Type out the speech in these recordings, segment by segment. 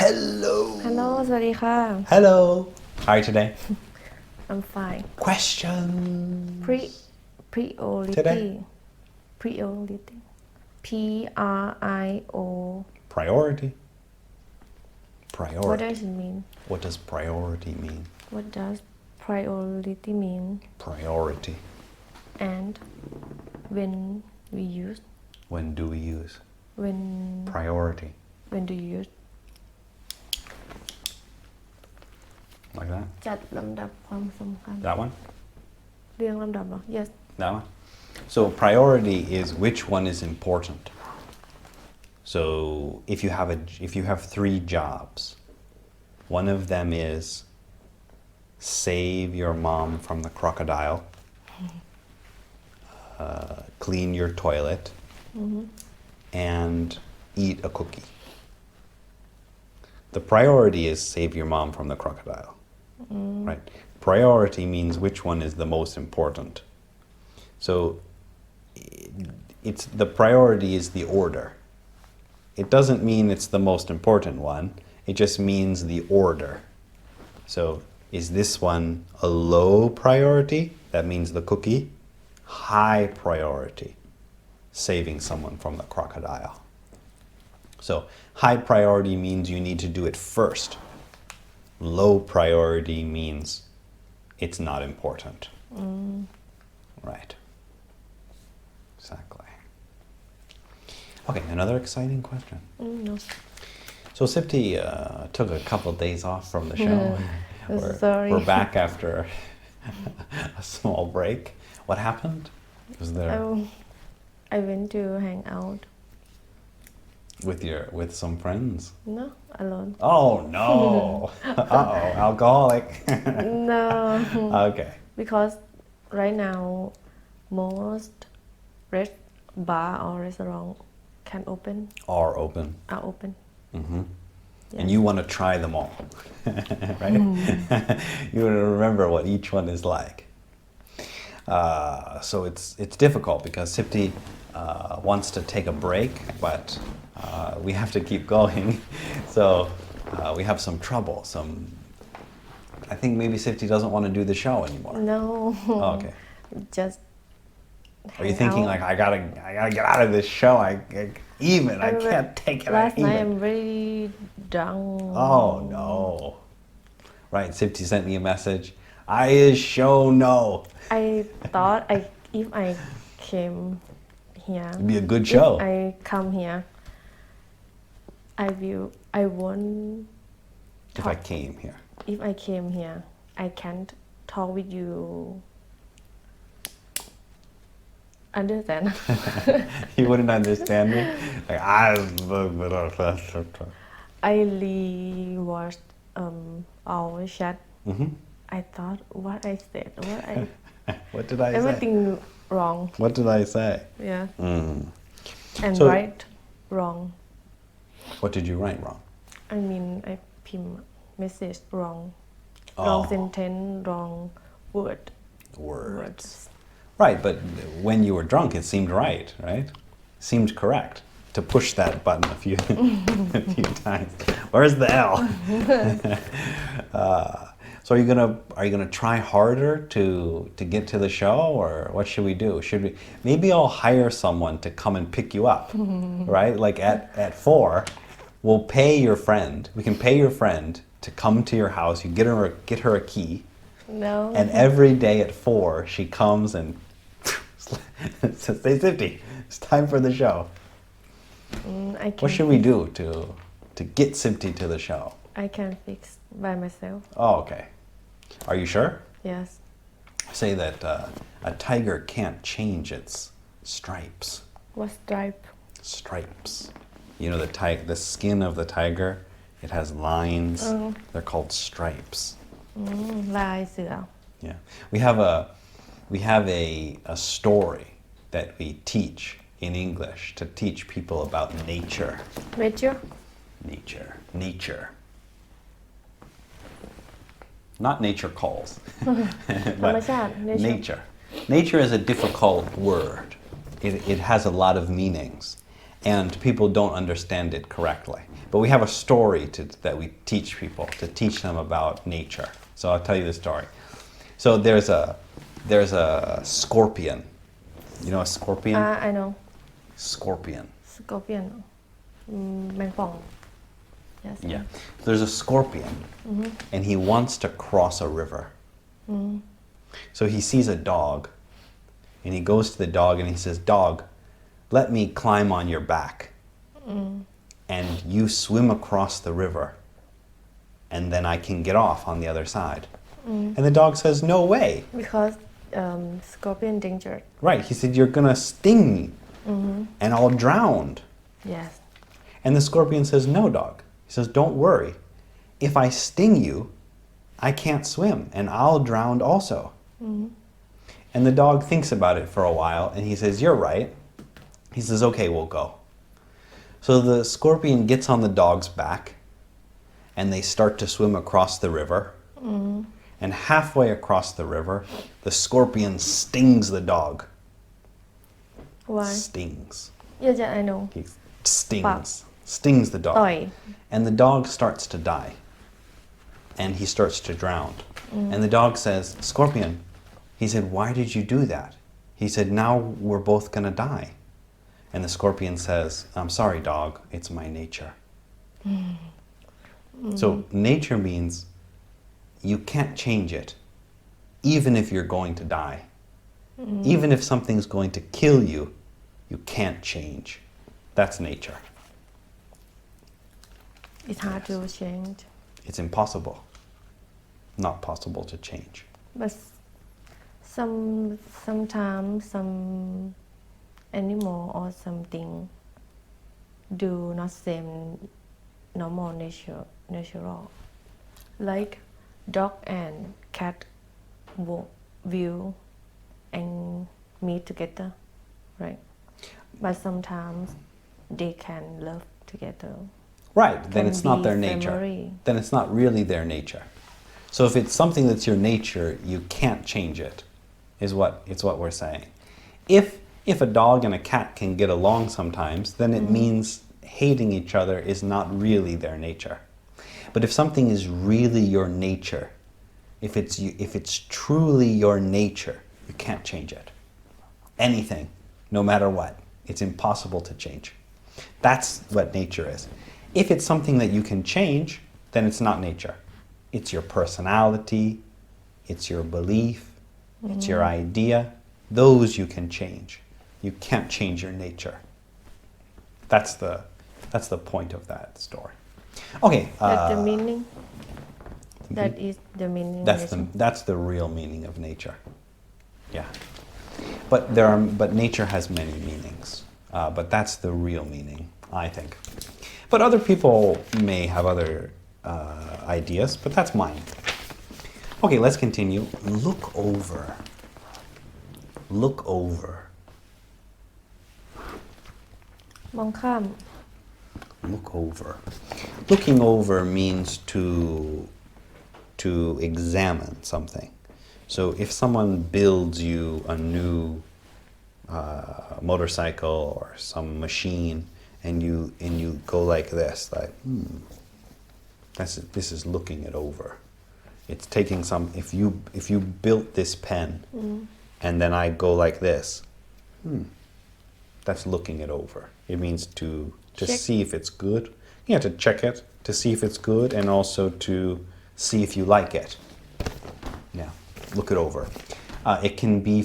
Hello สวัสดีค่ะ Hello How are you today I'm fine Question Priority Today? Priority P-R-I-O Priority What Priority does it mean What does priority mean What does priority mean Priority And when we use When do we use When Priority When do you use Like that จัดลำดับความสำคัญ That one เรียงลำดับเหรอ Yes That one So priority is which one is important So if you have 3 jobs one of them is save your mom from the crocodile clean your toilet and eat a cookie The priority is save your mom from the crocodile right priority means which one is the most important so it's the priority is the order it doesn't mean it's the most important one it just means the order so is this one a low priority that means the cookie high priority saving someone from the crocodile so high priority means you need to do it first low priority means it's not important right exactly okay another exciting question No so Sipti took a couple days off from the show Sorry we're back after a small break what happened was there I went to hang out with some friends No alone oh no uh-oh alcoholic No okay Because right now most bar or restaurant can open are open are open and you want to try them all right you want to remember what each one is like so it's difficult because Sipti wants to take a break but we have to keep going so we have some trouble I think maybe Sipti doesn't want to do the show anymore No oh, okay Just are you hang thinking out. like I gotta get out of this show I can't take it Last night even I'm very drunk oh no right Sipti sent me a message I show no I thought if I came here it'd be a good show if I come here I won't if I came here if I came here I can't talk with you understand you wouldn't understand me like I rewatched our chat I thought what I said what did I say everything wrong what did I say yeah and So- write wrong what did you write wrong I mean I พิมพ์ message wrong Oh. wrong sentence wrong words right but when you were drunk it seemed right seemed correct to push that button a few times where's the L so are you gonna try harder to get to the show or what should we do maybe I'll hire someone to come and pick you up right like at 4 we'll pay your friend we can pay your friend to come to your house you get her a key no and every day at 4 she comes and says hey Sipti it's time for the show I can what should we do to get Sipti to the show I can fix by myself oh okay are you sure yes say that a tiger can't change its stripes what stripes you know the skin of the tiger it has lines they're called stripes ลายเสือ yeah we have a story that we teach in English to teach people about nature nature not nature calls ธรรมชาติ nature is a difficult word it has a lot of meanings and people don't understand it correctly. But we have a story that we teach people to teach them about nature. So I'll tell you the story. So there's a scorpion. You know a scorpion? I know Scorpion. scorpion แมงป่อง yes Yeah. There's a scorpion, and he wants to cross a river. So he sees a dog, and he goes to the dog and he says, "Dog, let me climb on your back, and you swim across the river, and then I can get off on the other side." And the dog says, "No way." because scorpion danger Right. He said, "You're gonna sting me, and I'll drown." yes And the scorpion says, "No, dog." He says, "Don't worry. If I sting you, I can't swim, and I'll drown also." And the dog thinks about it for a while, and he says, "You're right." He says, "Okay, we'll go." So the scorpion gets on the dog's back, and they start to swim across the river. And halfway across the river, the scorpion stings the dog. why Stings. yeah I know He stings the dog. ต่อย And the dog starts to die. And he starts to drown. And the dog says, "Scorpion," he said, "why did you do that?" He said, "Now we're both gonna die." And the scorpion says, "I'm sorry, dog. It's my nature." So nature means you can't change it, even if you're going to die. Even if something's going to kill you, you can't change. That's nature. it's hard to change It's impossible. Not possible to change. but sometimes some animal or something do not seem normal natural like dog and cat will and meet together right but sometimes they can love together Right, then Can it's not be their nature. family. Then it's not really their nature. So if it's something that's your nature, you can't change it, is what we're saying. If a dog and a cat can get along sometimes, then it means hating each other is not really their nature. But if something is really your nature, if it's truly your nature, you can't change it. Anything, no matter what, it's impossible to change. That's what nature is. If it's something that you can change, then it's not nature. It's your personality, it's your belief, it's your idea. Those you can change. You can't change your nature. That's the point of that story. Okay. that's the meaning that is the meaning That's the real meaning of nature. Yeah. But nature has many meanings. But that's the real meaning, I think. But other people may have other ideas, but that's mine. Okay, let's continue. Look over. Look over. มองข้าม Look over. Looking over means to examine something. So if someone builds you a new motorcycle or some machine, and you go like this, like, this is looking it over. It's taking some. If you built this pen, and then I go like this, that's looking it over. It means to Check. see if it's good. Yeah, to check it, to see if it's good, and also to see if you like it. Yeah, look it over. It can be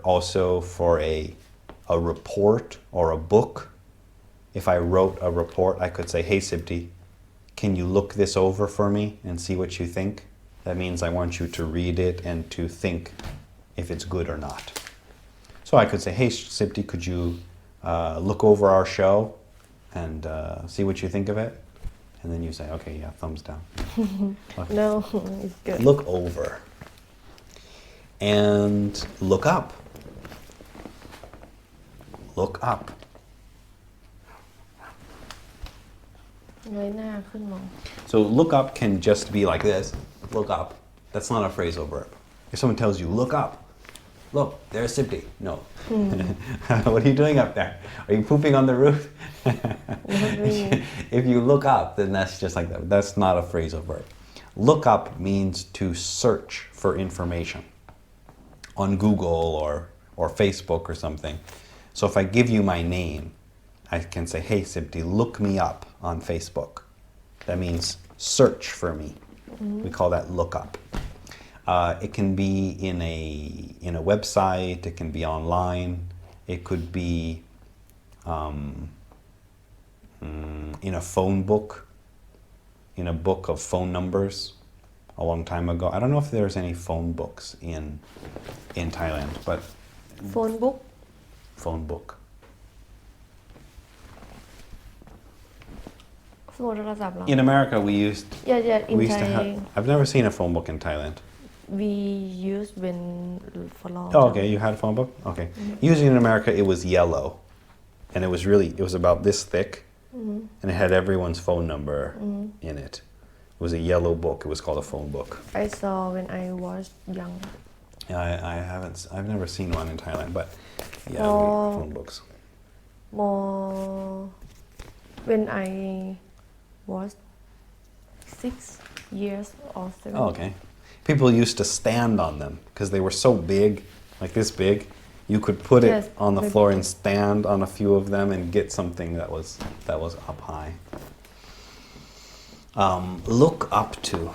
also for a report or a book. If I wrote a report, I could say, "Hey, Sibti, can you look this over for me and see what you think?" That means I want you to read it and to think if it's good or not. So I could say, "Hey, Sibti, could you look over our show and see what you think of it?" And then you say, "Okay, yeah, thumbs down." Okay. no it's good Look over. And look up. Look up. เงยหน้าขึ้นมอง So look up can just be like this. Look up. That's not a phrasal verb. If someone tells you, "Look up," look, there's Sipti. No. What are you doing up there? Are you pooping on the roof? If you look up, then that's just like that. That's not a phrasal verb. Look up means to search for information on Google or Facebook or something. So if I give you my name, I can say, hey, Sipti, look me up on Facebook. That means search for me. We call that look up. It can be in a website. It can be online. It could be in a phone book, in a book of phone numbers a long time ago. I don't know if there's any phone books in Thailand, but phone book phone book. สมุดโทรศัพท์เหรอ In America, we used yeah in we used to have. Thai I've never seen a phone book in Thailand. we use when for long Oh, okay. You had a phone book? Okay. Usually in America, it was yellow. And it was about this thick. And it had everyone's phone number in it. It was a yellow book. It was called a phone book. I saw when I was young Yeah, I've never seen one in Thailand, but yeah, phone books. more when I was 6 years or 7 Oh, okay. People used to stand on them because they were so big, like this big. You could put it Yes, on the maybe. floor and stand on a few of them and get something that was up high. Look up to.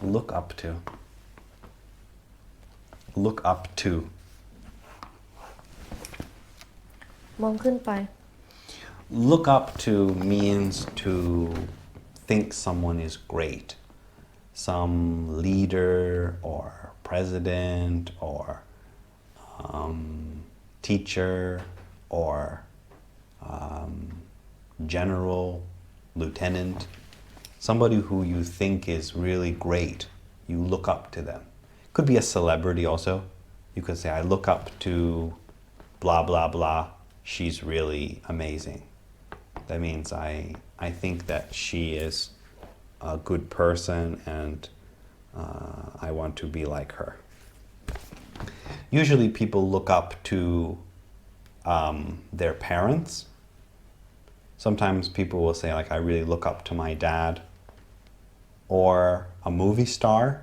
Look up to. Look up to. มองขึ้นไป Look up to means to think someone is great. Some leader or president or teacher or general, lieutenant, somebody who you think is really great. You look up to them. Could be a celebrity also. You could say, I look up to blah, blah, blah. She's really amazing. That means I think that she is a good person and I want to be like her. Usually people look up to their parents. Sometimes people will say, like, I really look up to my dad, or a movie star,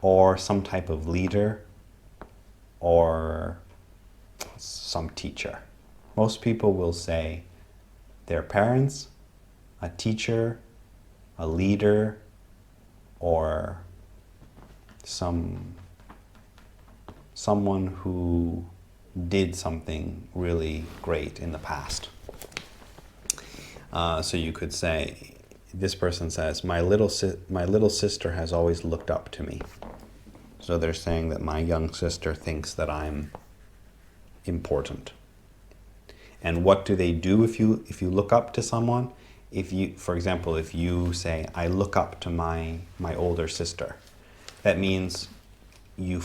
or some type of leader, or some teacher. Most people will say their parents, a teacher, a leader, or someone who did something really great in the past. So you could say, this person says, my little sister has always looked up to me. So they're saying that my young sister thinks that I'm important. And what do they do if you look up to someone? For example, if you say, I look up to my older sister, that means you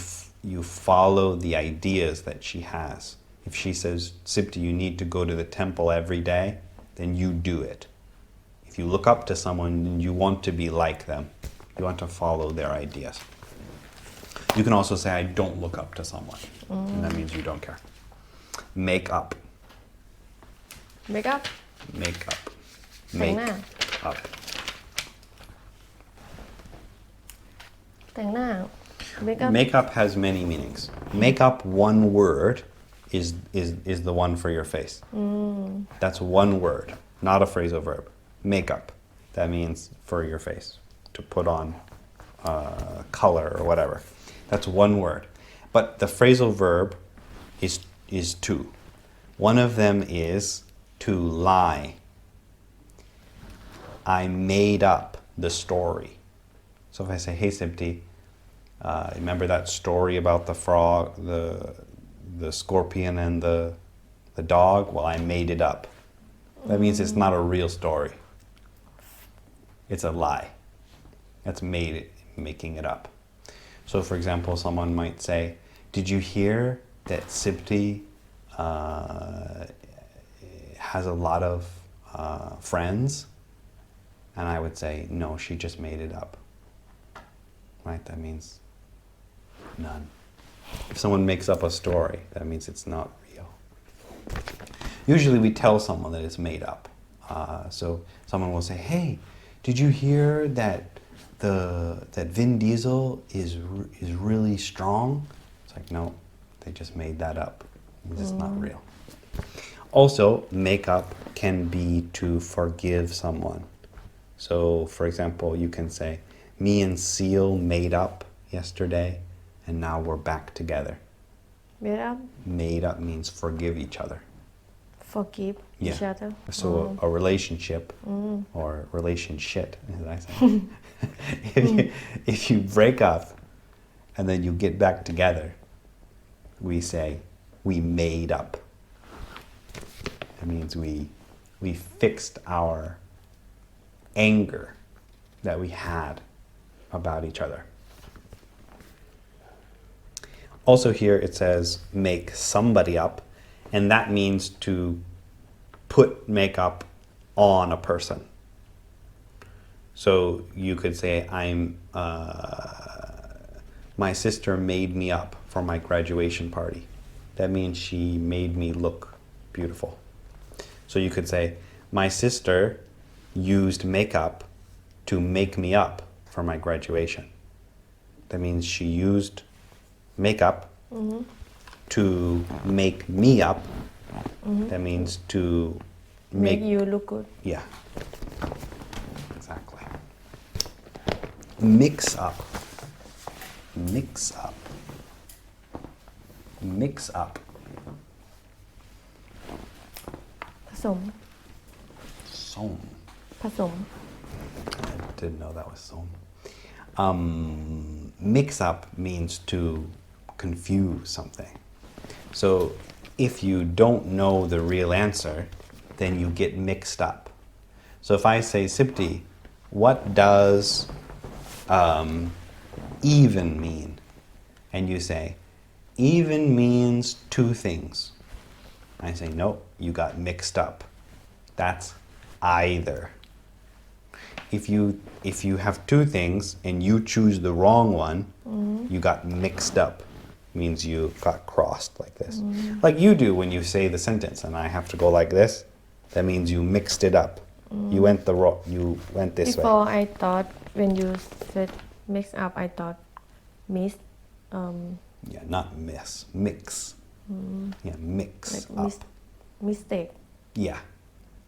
follow the ideas that she has. If she says, Sipti, you need to go to the temple every day, then you do it. If you look up to someone, then you want to be like them. You want to follow their ideas. You can also say, I don't look up to someone. And that means you don't care. Make up. make up Make up. แต่งหน้า up. แต่งหน้า make up Makeup has many meanings. Make up one word is the one for your face. That's one word, not a phrasal verb. Makeup. That means for your face, to put on color or whatever. That's one word. But the phrasal verb is two. One of them is to lie. I made up the story. So if I say, hey, Sipti, remember that story about the frog, the scorpion and the dog? Well, I made it up. That means it's not a real story. It's a lie. That's making it up. So for example, someone might say, did you hear that Sipti has a lot of friends? And I would say, no, she just made it up. Right? That means none. If someone makes up a story, that means it's not real. Usually we tell someone that it's made up. So someone will say, hey, did you hear that that Vin Diesel is really strong? It's like, no, they just made that up. It's not real. Also, make up can be to forgive someone. So, for example, you can say, me and Seal made up yesterday, and now we're back together. Made up? Made up means forgive each other. Forgive each other. So a relationship or relationship, as I say. if you break up and then you get back together, we say we made up. That means we fixed our anger that we had about each other. Also here it says make somebody up, and that means to put makeup on a person. So you could say my sister made me up for my graduation party. That means she made me look beautiful. So you could say my sister used makeup to make me up for my graduation. That means she used makeup to make me up. That means to Make you look good. Yeah. Exactly. Mix up. Mix up. Mix up. ผสม Som. ผสม I didn't know that was som. Mix up means to confuse something. So if you don't know the real answer, then you get mixed up. So if I say, Sipti, what does even mean? And you say, even means two things. I say, nope, you got mixed up. That's either. If you have two things and you choose the wrong one, you got mixed up. Means you got crossed like this. Like you do when you say the sentence and I have to go like this. That means you mixed it up. You went this way. Before I thought when you said mix up, I thought miss. Yeah, not miss. Mix. Yeah, mix Like up. Mistake. Yeah,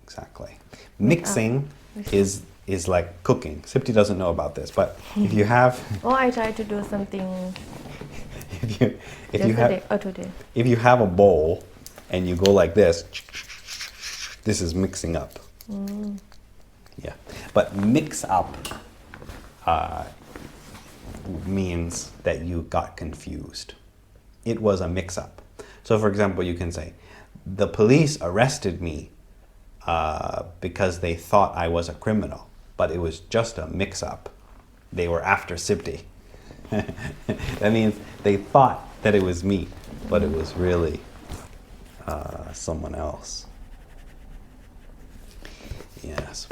exactly. Mixing is like cooking. Sipti doesn't know about this, but if you have Oh, I tried to do something today. today. If you have a bowl and you go like this is mixing up. Yeah, but mix up means that you got confused. It was a mix-up. So for example, you can say, the police arrested me because they thought I was a criminal, but it was just a mix-up. They were after Sipti. That means they thought that it was me, but it was really someone else. Yes.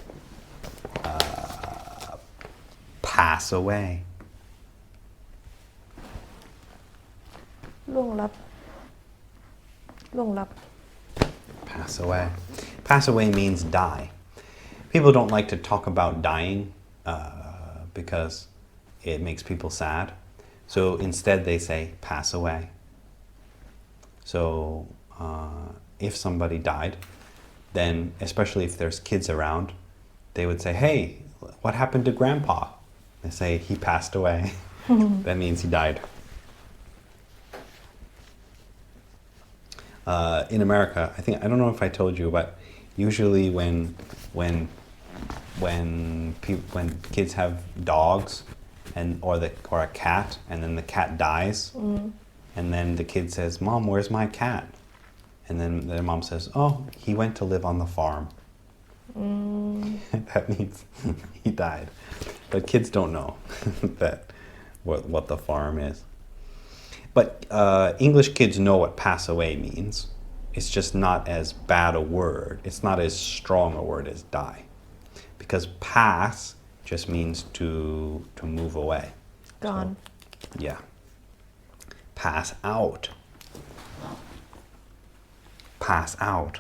Pass away. ล่วงลับ Pass away. Pass away means die. People don't like to talk about dying because it makes people sad. So instead they say pass away. So if somebody died, then especially if there's kids around, they would say, hey, what happened to grandpa? They say he passed away. That means he died. In America, I don't know if I told you, but usually when kids have dogs or a cat, and then the cat dies, and then the kid says, Mom, where's my cat? And then their mom says, oh, he went to live on the farm. That means he died. But kids don't know what the farm is. But English kids know what pass away means. It's just not as bad a word. It's not as strong a word as die. Because pass just means to move away. Gone. So, yeah. pass out pass out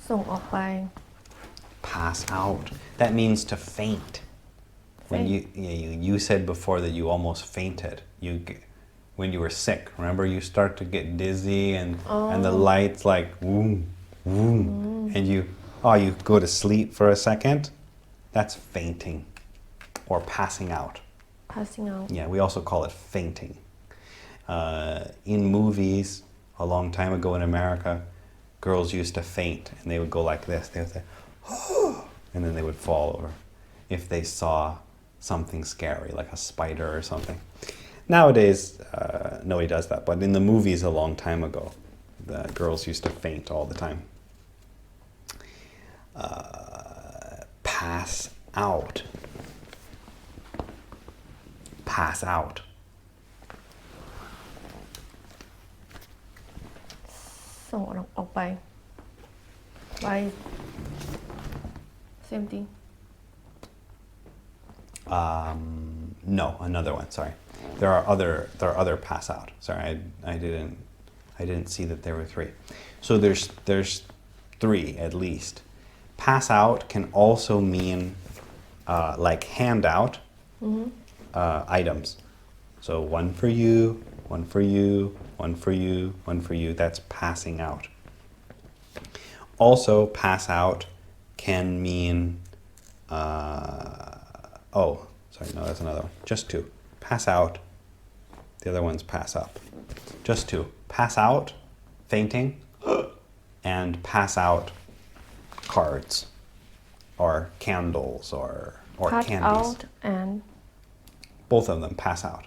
ส่งออกไป pass out that means to faint when you said before that you almost fainted when you were sick remember you start to get dizzy and the lights like boom boom and you go to sleep for a second that's fainting or passing out passing out yeah we also call it fainting in movies a long time ago in America girls used to faint and they would go like this they would say and then they would fall over if they saw something scary like a spider or something nowadays nobody does that but in the movies a long time ago the girls used to faint all the time pass out pass out ส่งออกไป by same thing no another one sorry there are other pass out sorry I didn't see that there were three so there's three at least pass out can also mean like hand out items so one for you one for you one for you one for you that's passing out also pass out can mean oh sorry no that's another one just two pass out the other one's pass up just two pass out fainting and pass out cards or candles or pass candies out and both of them pass out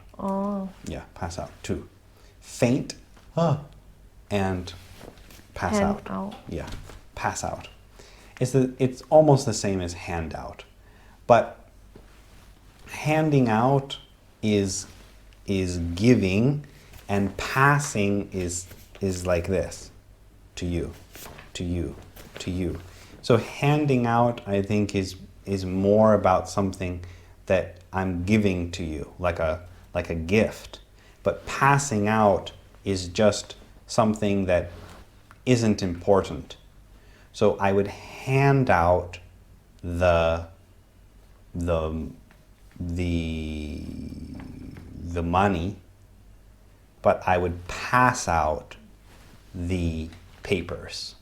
yeah pass out two faint and pass hand out out yeah pass out it's almost the same as hand out but handing out is giving and passing is like this to you to you to you so handing out I think is more about something that I'm giving to you like a gift but passing out is just something that isn't important so I would hand out the money but I would pass out the papers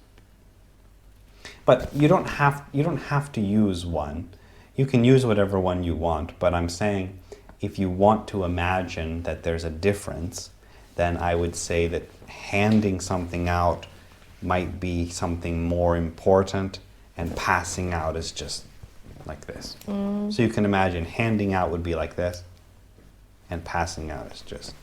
but you don't have to use one you can use whatever one you want but I'm saying if you want to imagine that there's a difference then I would say that handing something out might be something more important and passing out is just like this so you can imagine handing out would be like this and passing out is just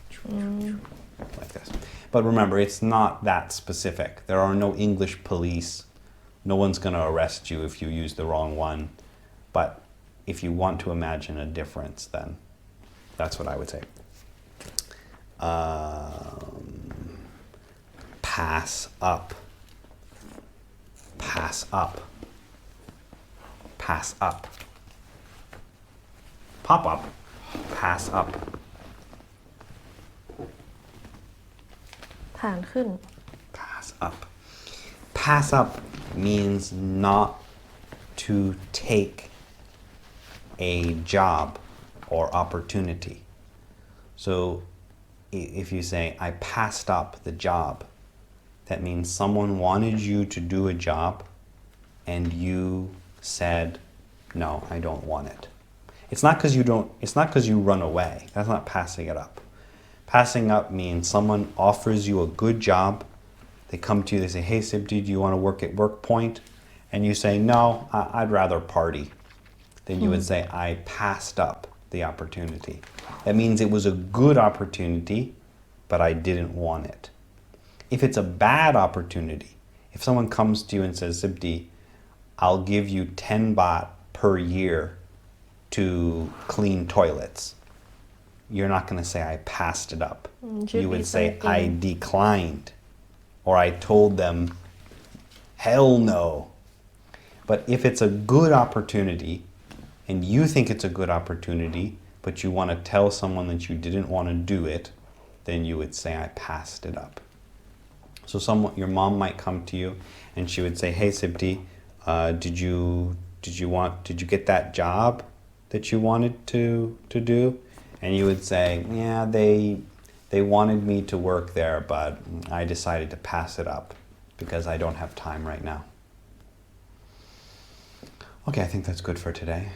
like this but remember it's not that specific there are no English police no one's going to arrest you if you use the wrong one but if you want to imagine a difference then that's what I would say pass up pass up pass up pop up pass up ฐานขึ้น pass up pass up means not to take a job or opportunity so if you say I passed up the job that means someone wanted you to do a job and you said no I don't want it it's not because you run away that's not passing it up passing up means someone offers you a good job they come to you they say hey Sibdi do you want to work at Work Point and you say no I'd rather party then you would say I passed up the opportunity that means it was a good opportunity but I didn't want it if it's a bad opportunity if someone comes to you and says Sibdi I'll give you 10 baht per year to clean toilets you're not going to say I passed it up you would say I declined or I told them hell no but if it's a good opportunity and you think it's a good opportunity but you want to tell someone that you didn't want to do it, then you would say, I passed it up. So your mom might come to you and she would say, hey, Sibti, did you get that job that you wanted to do? And you would say, yeah, they wanted me to work there, but I decided to pass it up because I don't have time right now. Okay, I think that's good for today.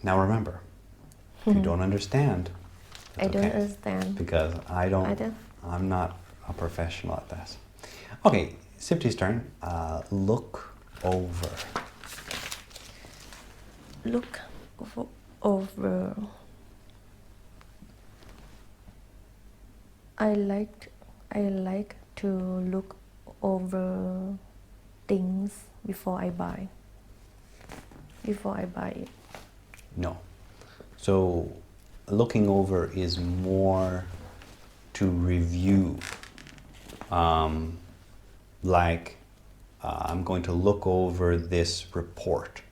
Now remember, if you don't understand, I it's don't okay, understand. because I'm not a professional at this. Okay, Sipti's turn. Look over. Look over. I like to look over things before I buy it. No. So looking over is more to review. I'm going to look over this report.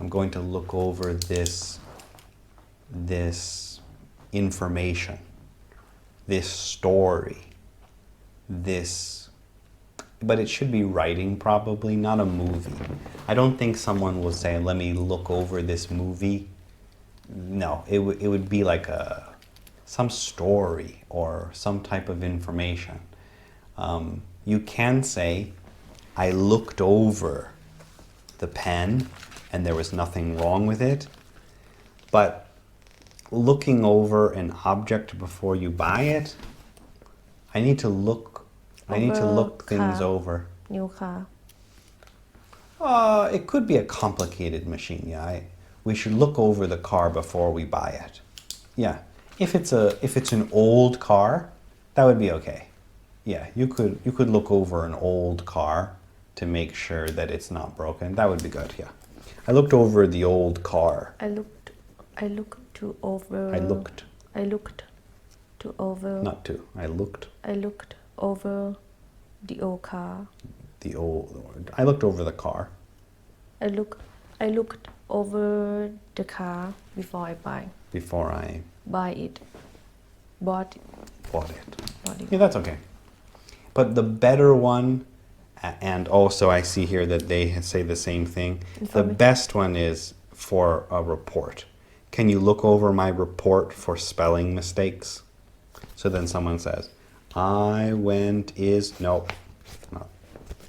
I'm going to look over this information, this story, but it should be writing probably, not a movie. I don't think someone will say, let me look over this movie. No, it would be like some story or some type of information. You can say, I looked over the pen and there was nothing wrong with it, but looking over an object before you buy it, I need to look things over. New car. It could be a complicated machine, yeah. We should look over the car before we buy it. Yeah, if it's an old car, that would be okay. Yeah, you could look over an old car to make sure that it's not broken. That would be good, yeah. I looked over the old car. I looked over. I looked over the old car. I looked over the car. I looked over the car before I buy it. Bought it. Yeah, that's okay. But the better one, and also I see here that they say the same thing. The best one is for a report. Can you look over my report for spelling mistakes? So then someone says, no,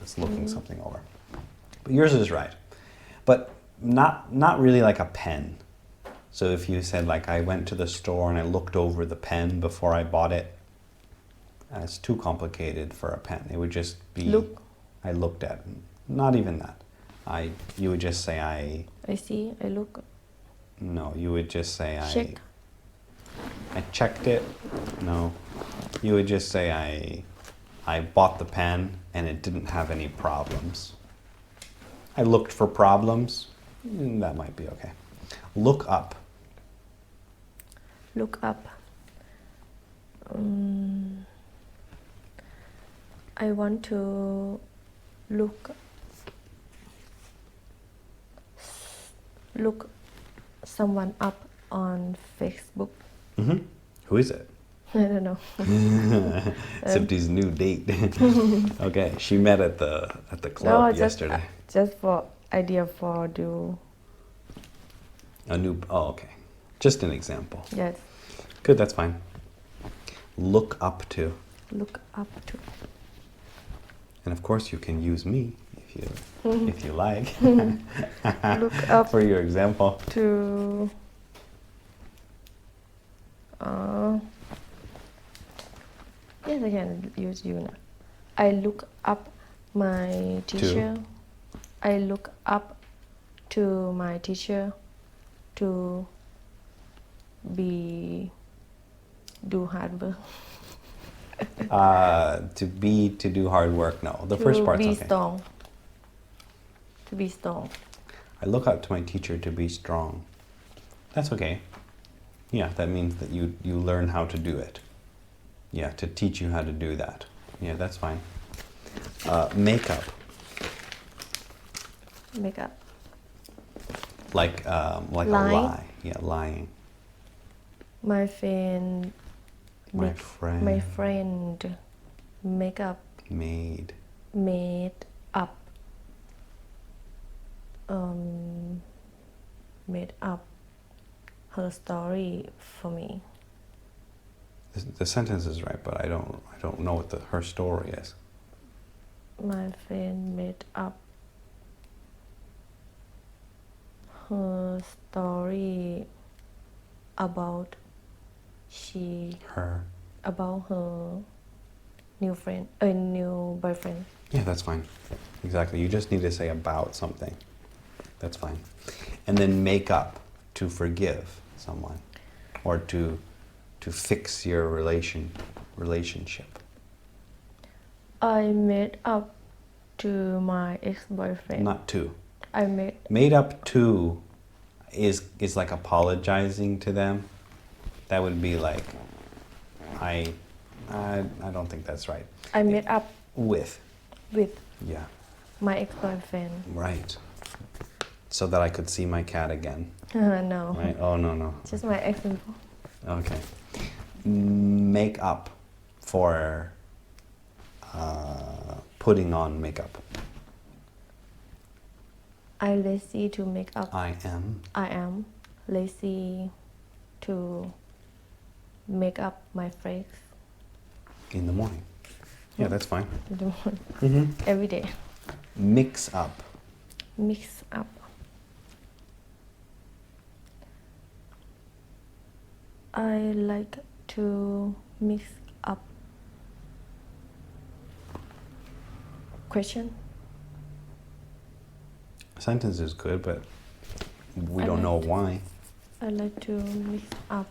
it's looking something over. But yours is right. But not really like a pen. So if you said like I went to the store and I looked over the pen before I bought it, it's too complicated for a pen. It would just be I looked at it. Not even that. You would just say I see, I look. No, you would just say Check. I checked it. No. You would just say I bought the pen and it didn't have any problems. I looked for problems. That might be okay. Look up. Look up. I want to look someone up on Facebook. Mm-hmm. Who is it? I don't know. Sipti's new date. Okay, she met at the club yesterday. Just for idea for do. Okay. Just an example. Yes. Good, that's fine. Look up to. Look up to. And of course you can use me if you like. Look up for your example. To yes, I can use you now. I look up my teacher. I look up to my teacher to do hard work. To do hard work, no. The first part's okay. To be strong. I look up to my teacher to be strong. That's okay. Yeah, that means that you learn how to do it. Yeah, to teach you how to do that. Yeah, that's fine. Makeup. Makeup. Like a lie. Yeah, lying. My friend My friend my friend make up made made up made up her story for me. the sentence is right, but I don't know what her story is. My friend made up her story about Her. about her new boyfriend. Yeah, that's fine. Exactly. You just need to say about something. That's fine. And then make up, to forgive someone or to fix your relationship. I made up to my ex-boyfriend. Not to. I Made up to is like apologizing to them. That would be like I don't think that's right. I made up With. Yeah. my ex-boyfriend. Right. So that I could see my cat again. No. Right? Oh no. Just my ex-info. Okay. Make up for putting on makeup. I lazy to make up. I am. I am lazy to make up my face In the morning. Yeah, that's fine. in the morning. Mm-hmm. Every day. Mix up. Mix up. I like to mix up question. Sentence is good, but we I don't know like- why. I like to mix up.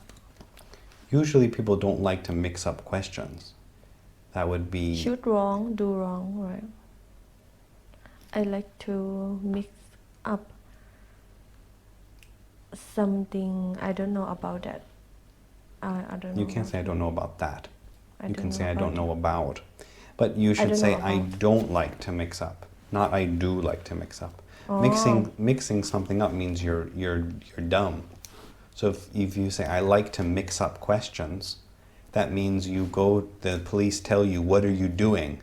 Usually people don't like to mix up questions. That would be... Shoot wrong, do wrong, right? I like to mix up something I don't know about that. I don't know. You can't say I don't know about that. I You don't can know say I don't about know about. But you should don't say know I about. don't like to mix up, not I do like to mix up. Oh. Mixing something up means you're dumb. So if you say I like to mix up questions, that means the police tell you, what are you doing?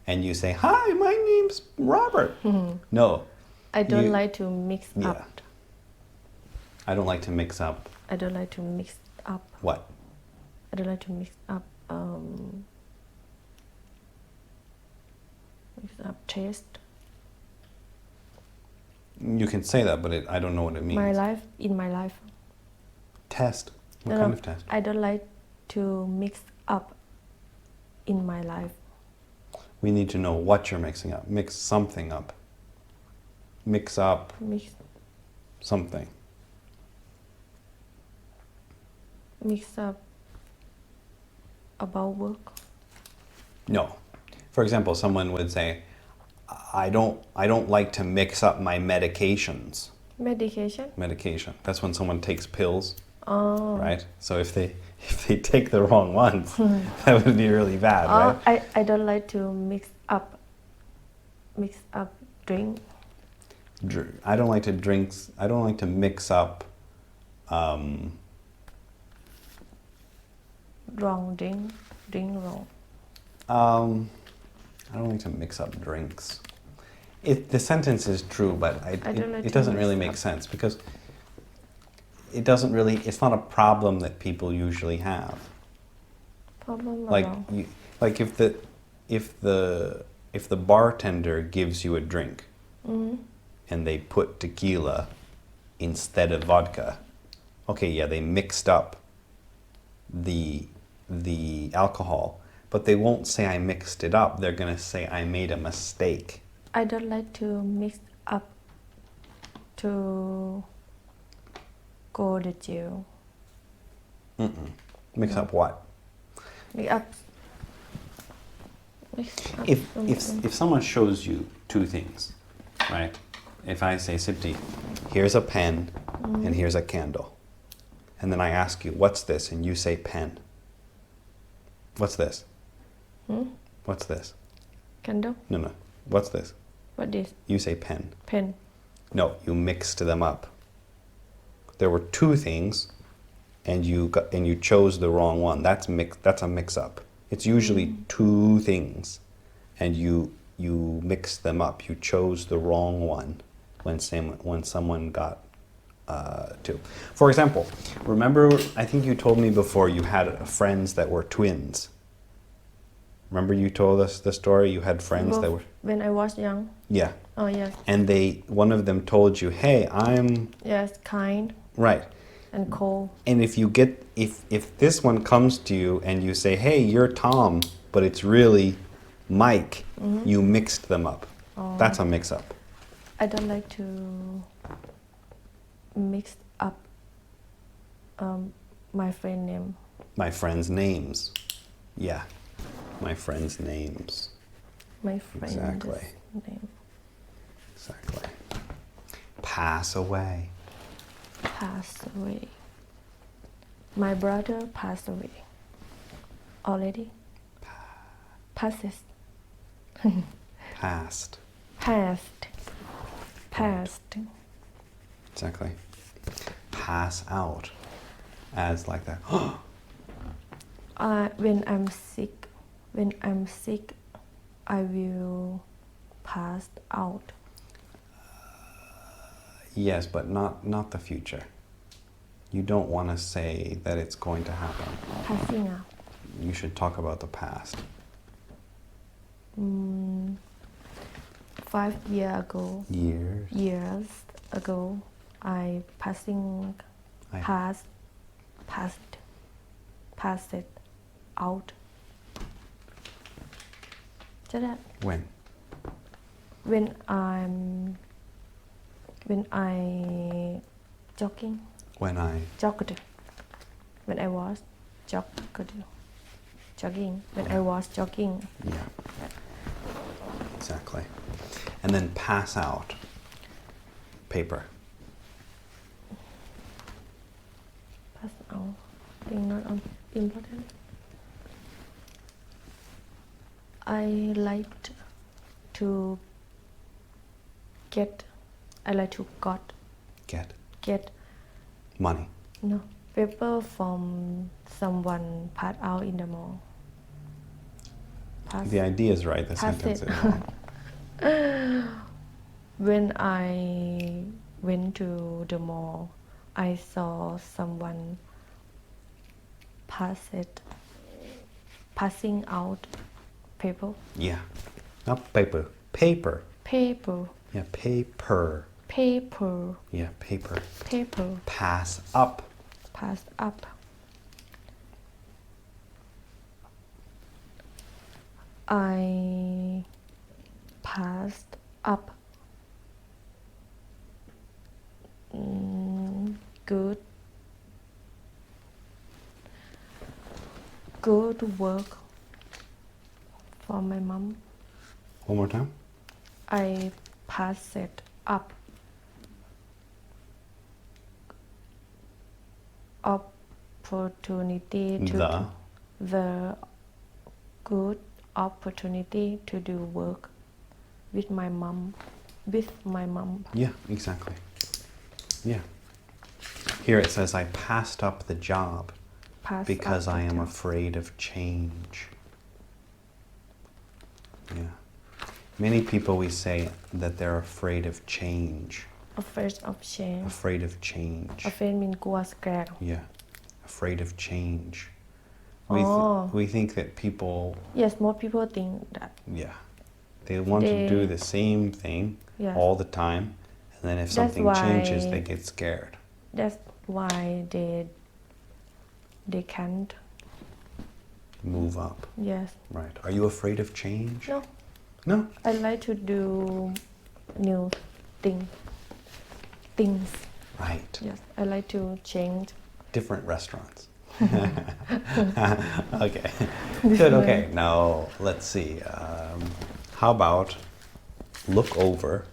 And you say, hi, my name's Robert. No. I don't You- like to mix Yeah. up. I don't like to mix up I don't like to mix up. what? I don't like to mix up taste. You can say that, but I don't know what it means. In my life. Test. What No, kind no, of test? I don't like to mix up in my life. We need to know what you're mixing up. Mix something up. Mix up something. Mix up about work. No. For example, someone would say, I don't like to mix up my medications. Medication. That's when someone takes pills, Oh. right? So if they take the wrong ones, that would be really bad, right? I don't like to mix up drink. I don't like to mix up Wrong drink wrong. I don't like to mix up drinks. The sentence is true, but don't like it to doesn't really mix make up. sense because it's not a problem that people usually have. Problem Like around. if the bartender gives you a drink Mm-hmm. and they put tequila instead of vodka, okay, yeah, they mixed up the alcohol, but they won't say I mixed it up. They're gonna say I made a mistake. I don't like to mix up to go to jail. Mix up what? Mix up If someone shows you two things, right? If I say, Sipti, here's a pen and here's a candle, and then I ask you, what's this? And you say pen. What's this? What's this? Candle? No. What's this? What this? You say pen. Pen. No, you mixed them up. There were two things. and you chose the wrong one. That's a mix-up. It's usually two things, and you mix them up. You chose the wrong one when someone got two. For example, remember, I think you told me before you had friends that were twins. Remember you told us the story? You had friends that were... When I was young. Yeah. Oh, yes. And one of them told you, hey, I'm... Yes, kind. Right. And cold. And if this one comes to you and you say, hey, you're Tom, but it's really Mike, you mixed them up. Oh. That's a mix-up. I don't like to mix up my friend name. My friends' names. Yeah. My friends' names. My friend's Exactly. name. Exactly. Pass away. Passed away. My brother passed away. Already? Passes. Past. Passed. Passed. Exactly. Pass out. As like that. When I'm sick, I will pass out. Yes, but not the future. You don't want to say that it's going to happen. Passing out. You should talk about the past. 5 years ago. Years. Ago, I passed it out. Just that. When? When I jogging. When I... Jogged. When I was jogging. When I was jogging. Yeah. Exactly. And then pass out. Paper. Pass out. Thing not important. I like to get Money. no paper from someone pass out in the mall. The idea is right, the Pass sentence it. is wrong. When I went to the mall, I saw someone passing out paper. Yeah. Not paper. Paper. Paper. Yeah, paper. Paper. Yeah, paper. Paper. Pass up. Pass up. I passed up. Good work for my mom. One more time. I passed it up. Opportunity to the good opportunity to do work with my mom. Yeah, exactly. Yeah. Here it says, I passed up the job because I am afraid of change. Yeah. Many people, we say that they're afraid of change. Afraid of change. Afraid of change. Afraid means กลัว scared. Yeah. Afraid of change. We think that people... Yes, most people think that. Yeah. They want to do the same thing all the time. And then if something changes, they get scared. That's why they can't move up. Yes. Right. Are you afraid of change? No. No? I like to do new things. Right. Yes. I like to change. Different restaurants. Okay. Good. Okay. Now let's see. How about look over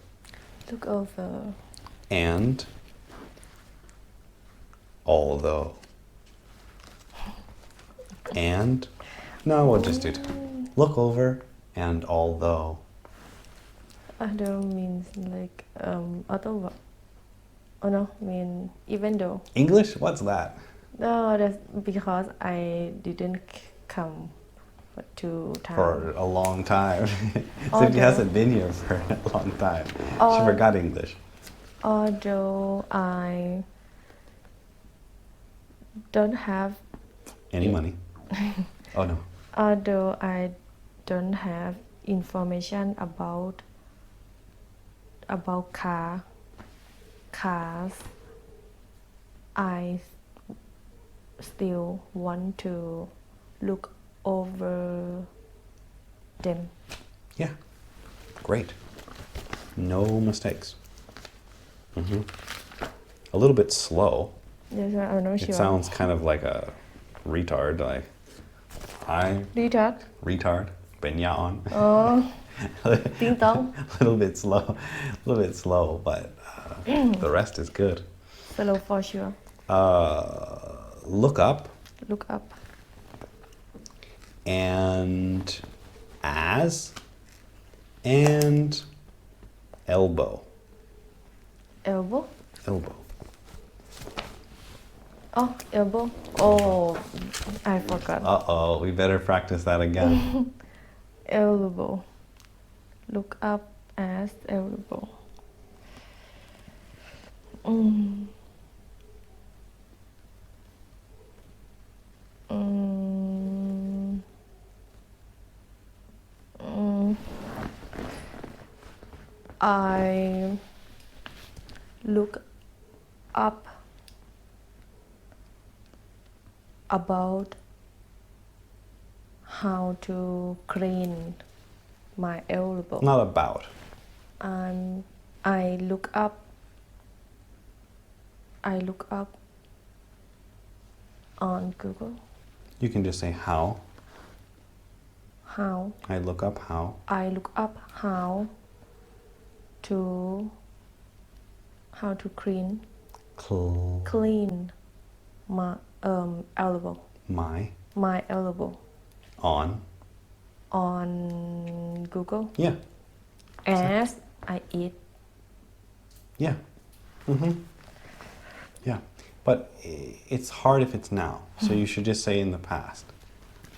and although. And no, we'll just do it. Look over and although. Other means like although. Oh no, mean even though. English? What's that? No, that's because I didn't come for 2 times. For a long time. So she Although- hasn't been here for a long time. She forgot English. Although I don't have Any money? Oh no. although I don't have information about cars, I still want to look over them. Yeah. Great. No mistakes. A little bit slow. Yes, I'm not It sure. sounds kind of like a retard, like I Retard. retard. เป็นยาอ่อน Oh, ding dong. A little bit slow, but the rest is good. Slow for sure. Look up Look up. and as and elbow. Elbow. Elbow. Oh, elbow. Oh, I forgot. Uh-oh, we better practice that again. Elbow. Look up as elbow. Mm. Mm. Mm. I look up about how to clean my elbow. Not about. I look up on Google. You can just say how. How I look up how. I look up how to clean my elbow. My elbow on Google yeah. as I eat. Yeah. Yeah. But it's hard if it's now. So you should just say in the past.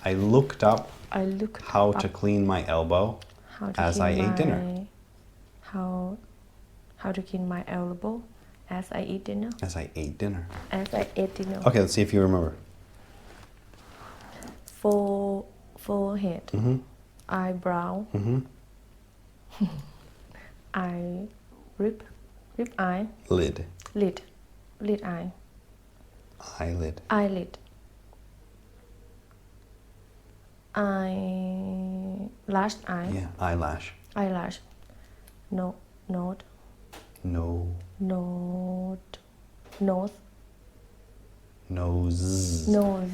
I looked up how to clean my elbow how to as I clean ate dinner. How to clean my elbow as I eat dinner. As I ate dinner. As I ate dinner. Okay, let's see if you remember. Forehead. Eyebrow. Eye. Rib eye. Lid. Lid eye. Eyelid. Eyelid. Eyelash eye. Yeah, eyelash. Eyelash. Node. No. Node. Nose. Nose. Nose.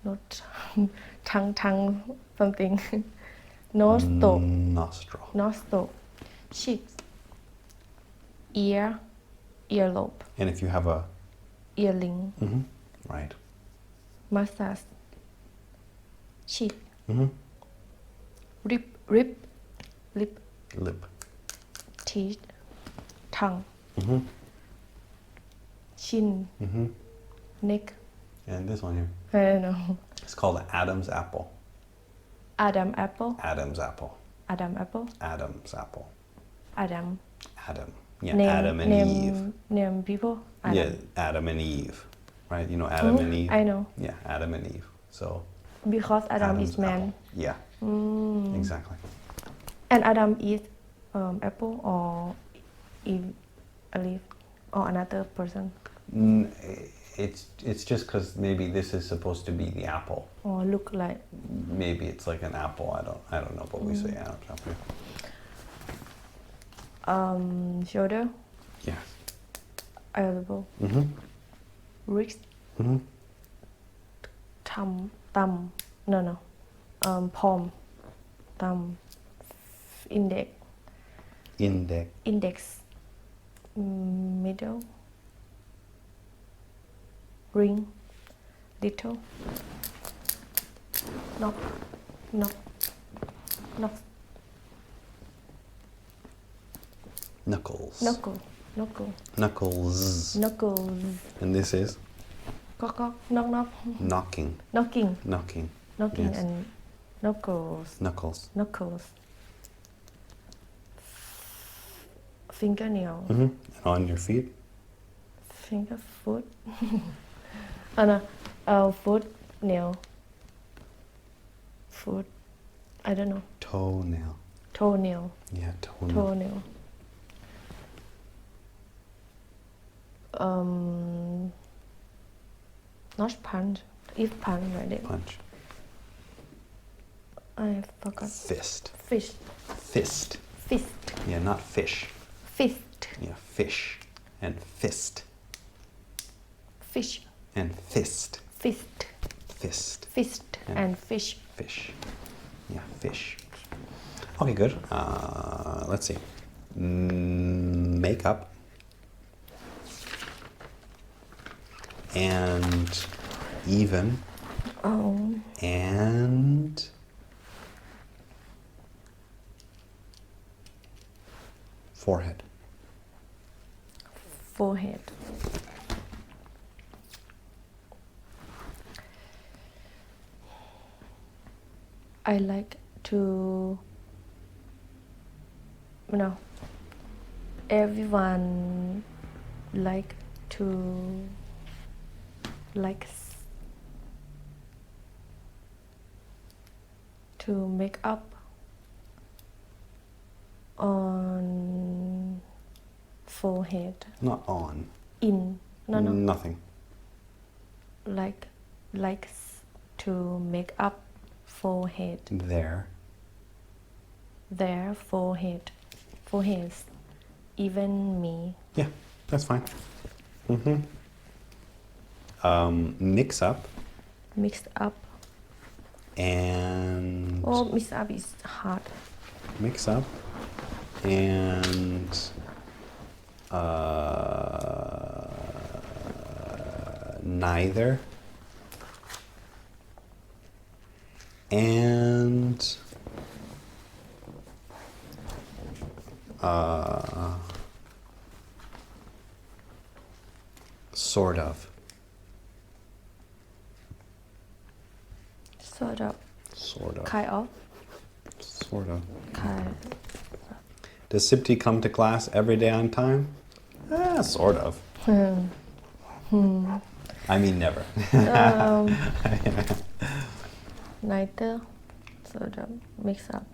Not tongue something. Nostril. Nostril. Nostril. Cheeks. Earlobe. And if you have a... Earring. Right. Mustache. Cheek. Lip. Lip. Teeth. Tongue. Chin. Neck. And this one here. I don't know. It's called an Adam's apple. Adam apple. Adam's apple. Adam apple. Adam's apple. Adam. Adam. Yeah, Adam and Eve. Name people. Adam. Yeah, Adam and Eve. Right? You know Adam and Eve? I know. Yeah, Adam and Eve. So... Because Adam Adam's is man. apple. Yeah. Exactly. And Adam is apple or Eve a leaf or another person. It's just because maybe this is supposed to be the apple. Or look like. Maybe it's like an apple. I don't know, but we say Adam's apple. Shoulder. Yeah. Elbow. Wrist. Thumb. No. Palm. Thumb. Index. Middle. Ring. Little. Knock. Knuckles. Knuckle. Knuckles. Knuckles. And this is? knock knock knocking, knocking knocking, knocking yes. and knuckles Knuckles. knuckles fingernail And on your feet, finger foot no foot nail foot I don't know toenail. toenail Yeah, toenail. toenail not punch if punch right Punch. I forgot Fist. fish Fist. fist Yeah, not fish. fist Yeah, fish. And fist. fish And fist. fist Fist. fist And and fish Fish. Yeah, fish. Okay, good. Let's see. Makeup. And even. And forehead. forehead I like to everyone like to likes to make up on forehead Not on. in no Nothing. likes to make up forehead There. their foreheads even me Yeah, that's fine. Mix up mixed up and mixed up is hard mix up and neither and sort of. sort of Sort of. kind of Sort of. kind Does Sipti come to class every day on time? Sort of. I mean, never. neither sort of mix up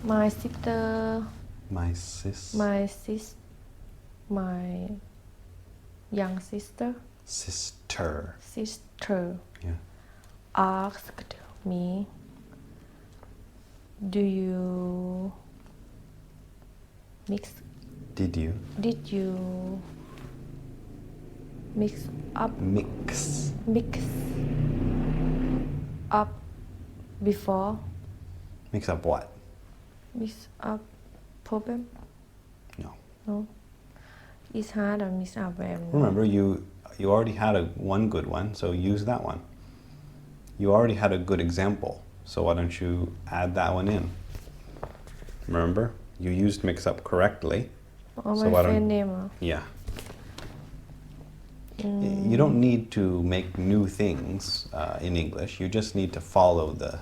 my sister My sis. my young sister Sister. Yeah. asked me do you mix Did you? did you mix up Mix. up before Mix up what? mix up problem No. it's hard to mix up Remember, you already had one good one, so use that one. You already had a good example, so why don't you add that one in? Remember, you used mix up correctly. or So my why don't- friend name Yeah. You don't need to make new things in English. You just need to follow the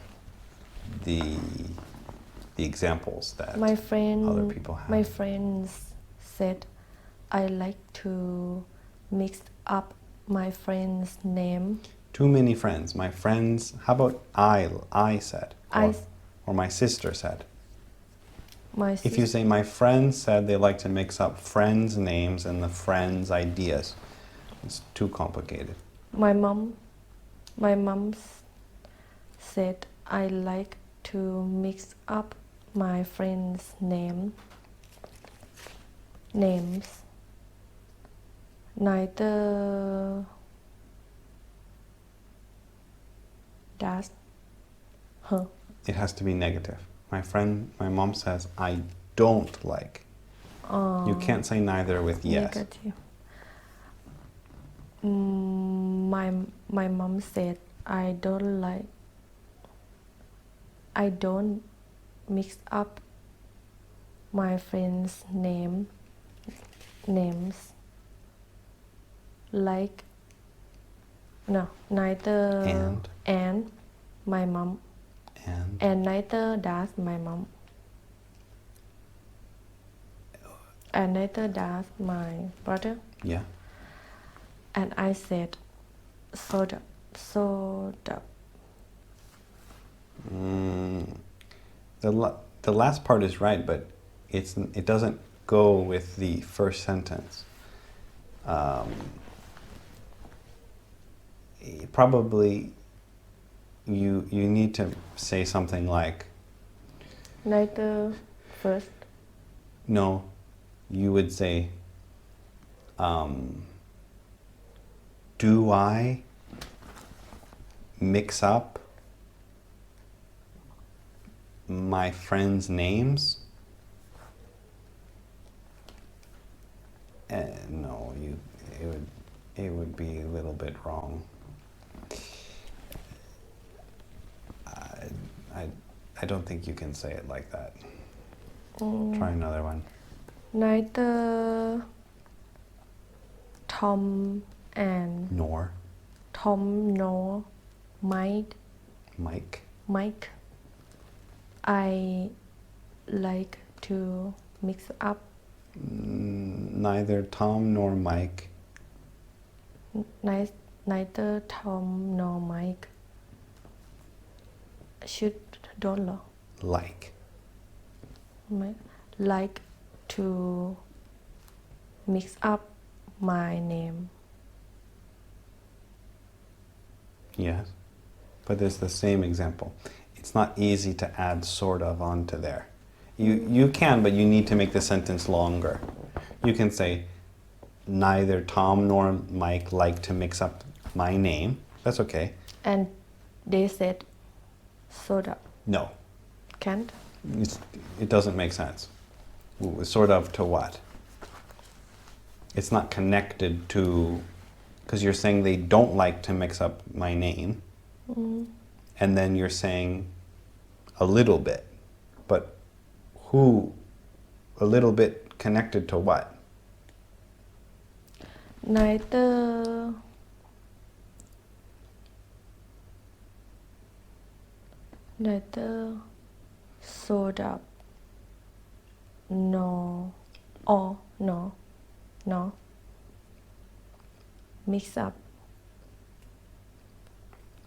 examples that my friend other people have. my friends said I like to mix up my friend's name Too many friends. My friends. How about I said? Or my sister said. my If you say my friends said they like to mix up friends' names and the friends' ideas, it's too complicated. my mom said I like to mix up my friends names neither does her It has to be negative. My mom says I don't like. You can't say neither with yes. negative my mom said I don't mix up my friend's name names like no neither and my mom and neither does my mom and neither does my brother yeah and I said soda the last part is right, but it doesn't go with the first sentence. Probably you need to say something like neither first no, you would say do I mix up my friends' names? No, it would be a little bit wrong. I don't think you can say it like that. Try another one. neither Tom and Nor Tom nor Mike I like to mix up neither Tom nor Mike neither Tom nor Mike should don't like to mix up my name. Yes, but there's the same example. It's not easy to add sort of onto there. You can, but you need to make the sentence longer. You can say, neither Tom nor Mike like to mix up my name. That's okay. And they said soda. No, Can't? it doesn't make sense. Sort of to what? It's not connected to, because you're saying they don't like to mix up my name. And then you're saying a little bit. But who, a little bit connected to what? Neither soda no mix up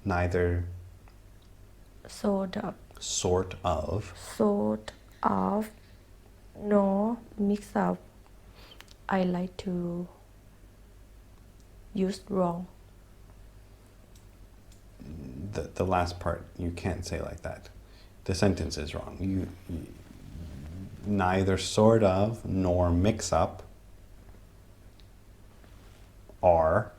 Neither soda sort of no mix up I like to use wrong. The last part you can't say like that. The sentence is wrong. You neither sort of nor mix up are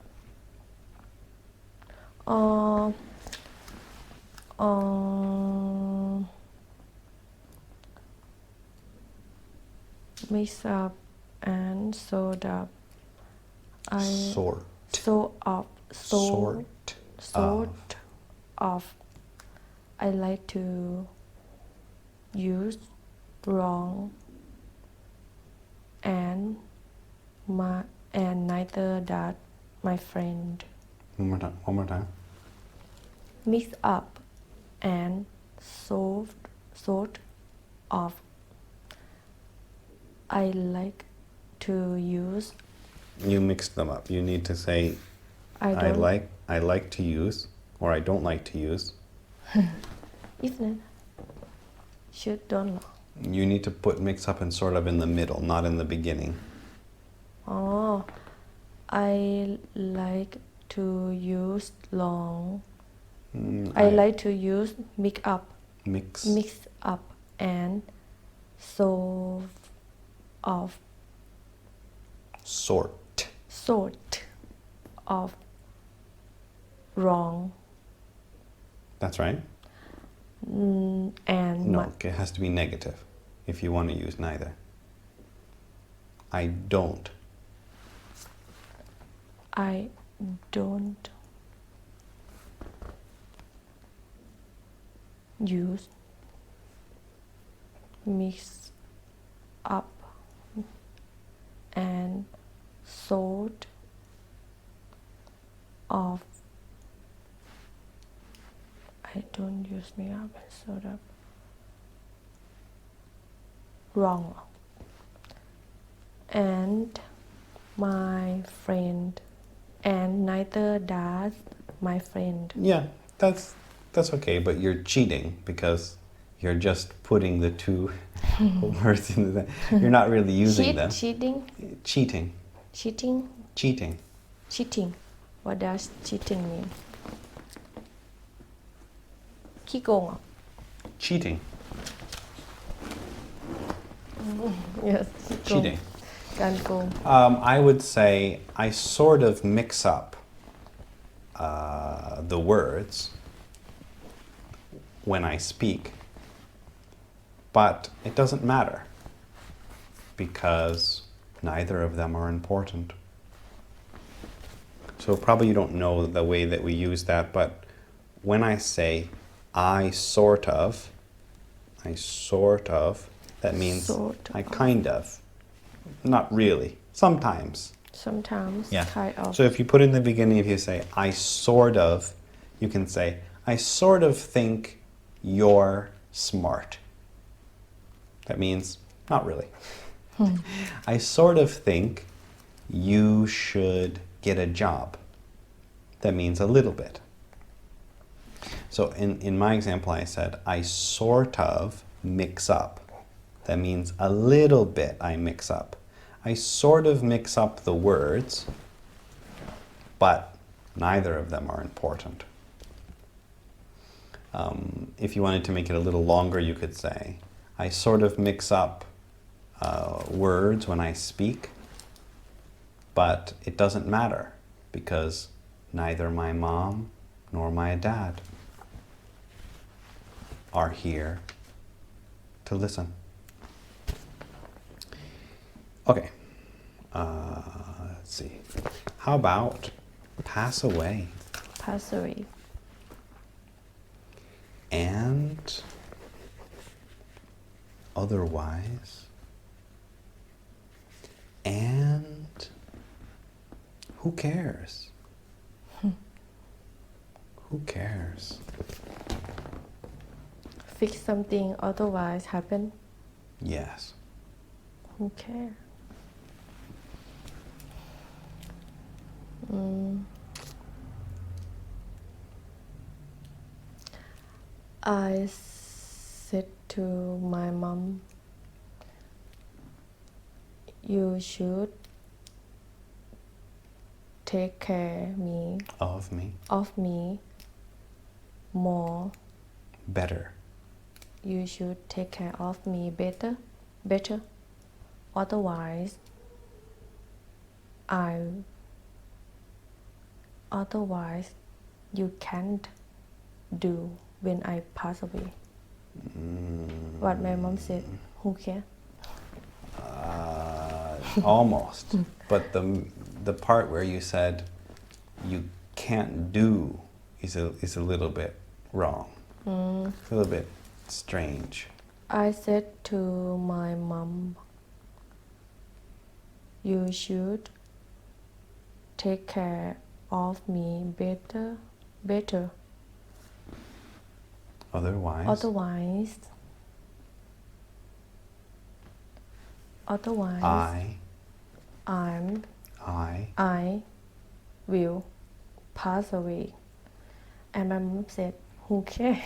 mix up and soda sort of I like to use wrong and neither that my friend. One more time. Mix up and sort of I like to use. You mixed them up. You need to say I like to use or I don't like to use. Isn't it? Should don't. You need to put mix up and sort of in the middle, not in the beginning. Oh, I like to use long. I like to use mix up and sort of wrong. That's right. And no, it has to be negative if you want to use neither. I don't use mix up and sort of. I don't use makeup and sort of. Wrong. And my friend, and neither does my friend. Yeah, that's okay, but you're cheating because you're just putting the two words in the. You're not really using them. Cheating. What does cheating mean? ขี้โกงเหรอ Cheating. Yes. ขี้โกง Cheating. การโกง I would say I sort of mix up the words when I speak, but it doesn't matter because neither of them are important. So probably you don't know the way that we use that, but when I say I sort of, that means I kind of, not really, sometimes. Sometimes. Kind of. So if you put in the beginning, if you say, I sort of, you can say, I sort of think you're smart. That means, not really. I sort of think you should get a job. That means a little bit. So in my example, I said, I sort of mix up. That means a little bit I mix up. I sort of mix up the words, but neither of them are important. If you wanted to make it a little longer, you could say, I sort of mix up words when I speak, but it doesn't matter because neither my mom nor my dad are here to listen. Okay, let's see. How about pass away? Pass away. And otherwise. And who cares? Who cares? Fix something, otherwise happen. Yes. Who cares? I said to my mom, you should take care Of me. of me more. Better. You should take care of me better. Otherwise you can't do when I pass away. What my mom said. Who cares? Almost. But the part where you said you can't do is a little bit wrong. A little bit strange. I said to my mom, you should take care of me better. Otherwise, I will pass away. And my mom said, who cares?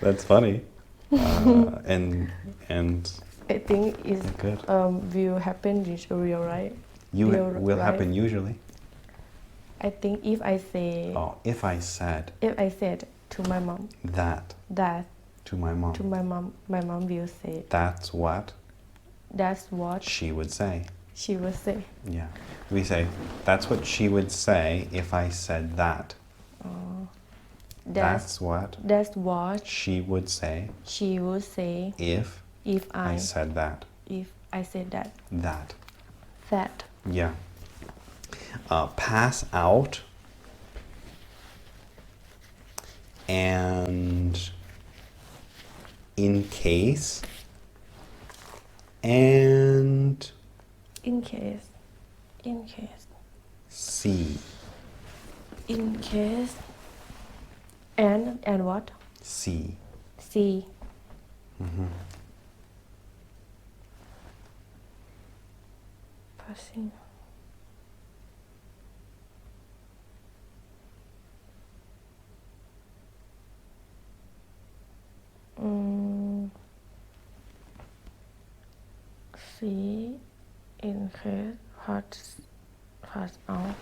That's funny. And I think it's good. Will happen usually, right? Will happen usually. I think if I say. If I said to my mom that to my mom, my mom will say. That's what she would say. She would say. Yeah. We say, that's what she would say if I said that. That's what she would say. She would say. If I said that. If I said that. That. Yeah. Pass out. And in case and in case in case see in case and what see see passing see in case pass out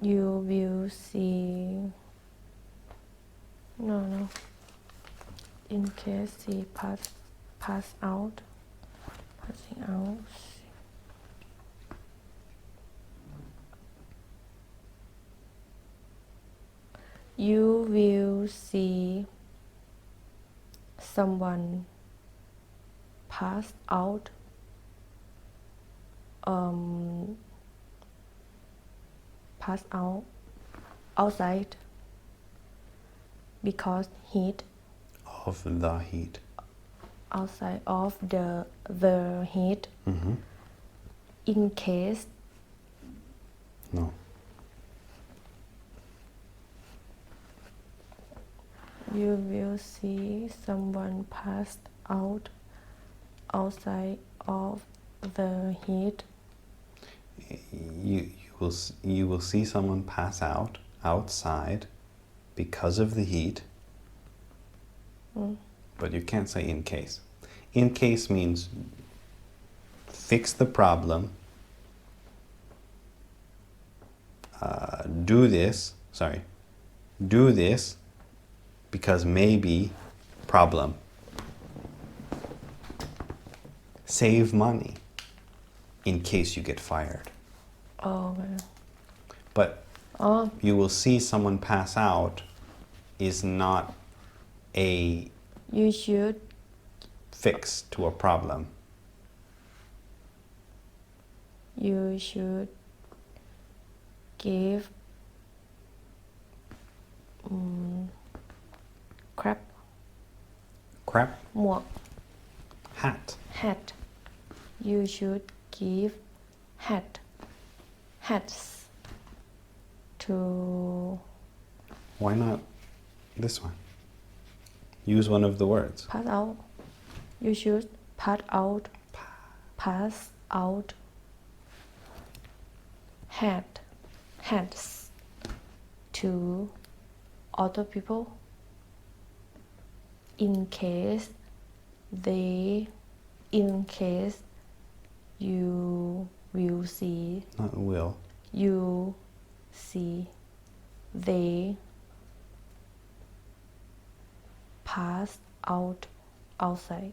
you will see no in case see pass out passing out you will see someone pass out pass out outside because heat of the heat outside of the heat in case no you will see someone pass out outside of the heat you will see someone pass out outside because of the heat but you can't say in case means fix the problem do this because maybe problem save money in case you get fired oh but you will see someone pass out is not a you should fix to a problem you should give crap หมวก hat you should give hats to why not this one use one of the words pass out you should pass out hats to other people in case you will see not will you see they pass out outside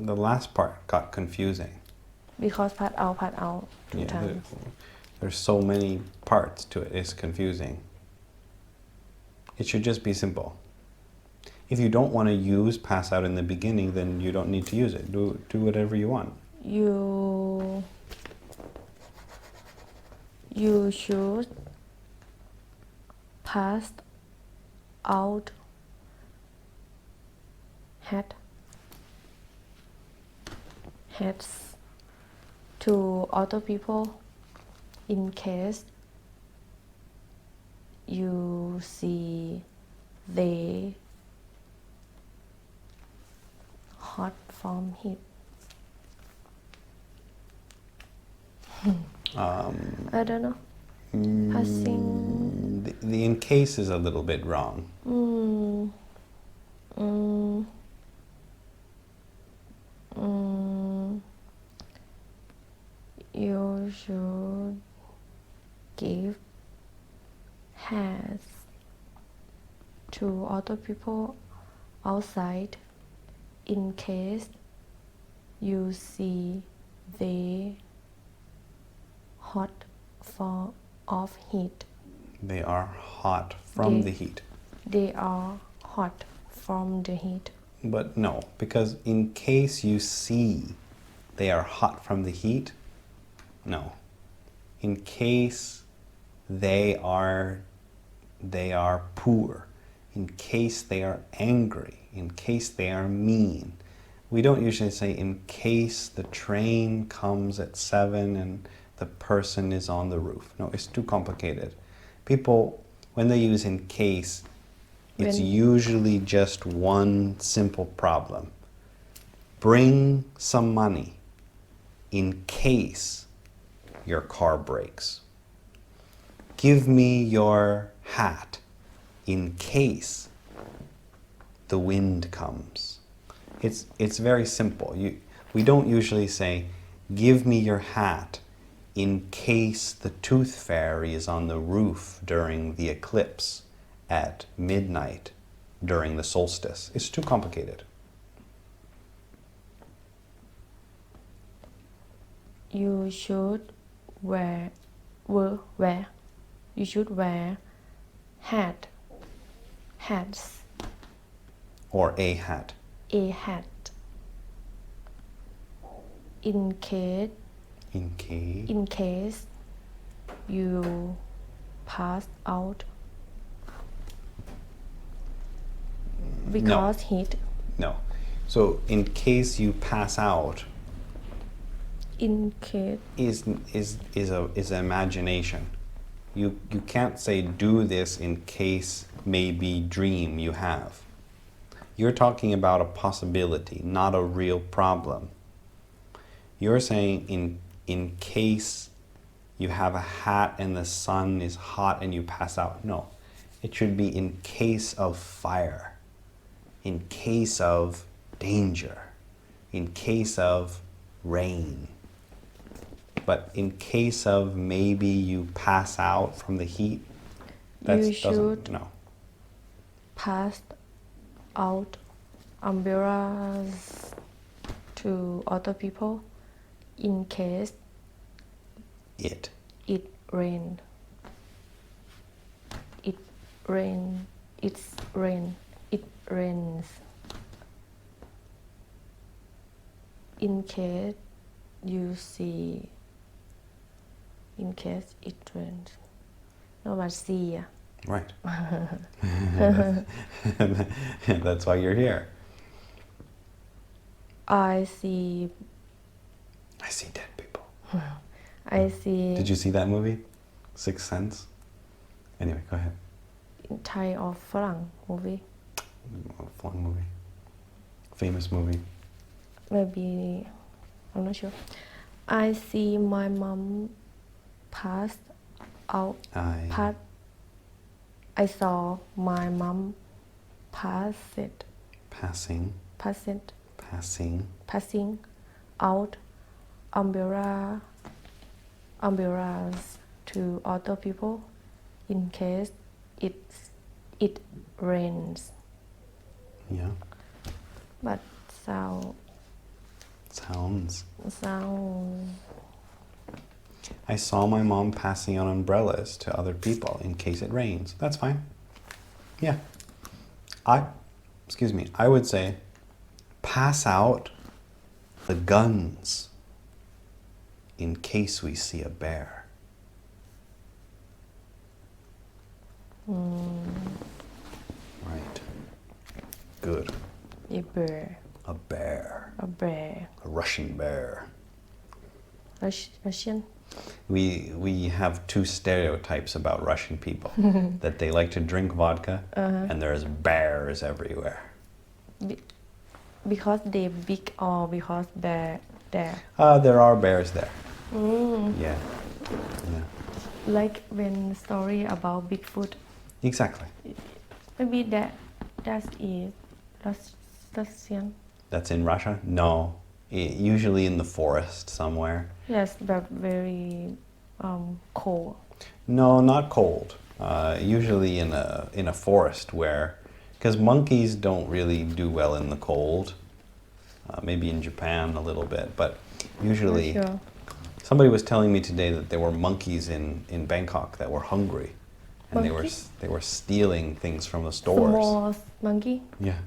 the last part got confusing because pass out two times there's so many parts to it it's confusing it should just be simple if you don't want to use pass out in the beginning then you don't need to use it do whatever you want you should pass out hats to other people in case you see they hot from heat I don't know passing the in case is a little bit wrong you should give hats to other people outside in case you see they hot of heat they are hot from the heat they are hot from the heat But no, because in case you see they are hot from the heat, no. In case they are poor, in case they are angry, in case they are mean. We don't usually say in case the train comes at 7 and the person is on the roof. No, it's too complicated. People, when they use in case, it's usually just one simple problem. Bring some money in case your car breaks. Give me your hat in case the wind comes. It's very simple. We don't usually say, give me your hat in case the tooth fairy is on the roof during the eclipse at midnight during the solstice. It's too complicated. You should wear hats Or a hat. a hat in case you pass out because heat No. So in case you pass out in case is imagination. You can't say do this in case maybe dream you have. You're talking about a possibility, not a real problem. You're saying in case you have a hat and the sun is hot and you pass out. No. It should be in case of fire, in case of danger, in case of rain. But in case of maybe you pass out from the heat, that doesn't, no. Pass out umbrellas to other people in case It rains. It rains. In case you see. In case it rains. No, but see. Right. That's why you're here. I see dead people. I see Did you see that movie? Sixth Sense? Anyway, go ahead. Thai or ฝรั่ง movie. Fun movie. Famous movie. Maybe I'm not sure. I see my mom pass out. I saw my mom passing out umbrellas to other people in case it rains. Yeah. But Sounds. Sound. I saw my mom passing out umbrellas to other people in case it rains. That's fine. Yeah. I would say pass out the guns in case we see a bear. Right. Good. A bear. A bear. A bear. A Russian bear. Russian. We have two stereotypes about Russian people. That they like to drink vodka and there's bears everywhere. Because they're big or because bear there? There are bears there. Yeah. Like when story about Bigfoot. Exactly. Maybe that is Russian. That's in Russia? No. Usually in the forest somewhere. Yes, but very cold. No, not cold. Usually in a forest where, because monkeys don't really do well in the cold. Maybe in Japan a little bit, but usually. Sure. Somebody was telling me today that there were monkeys in Bangkok that were hungry, and they were stealing things from the stores. Small monkey. Yeah.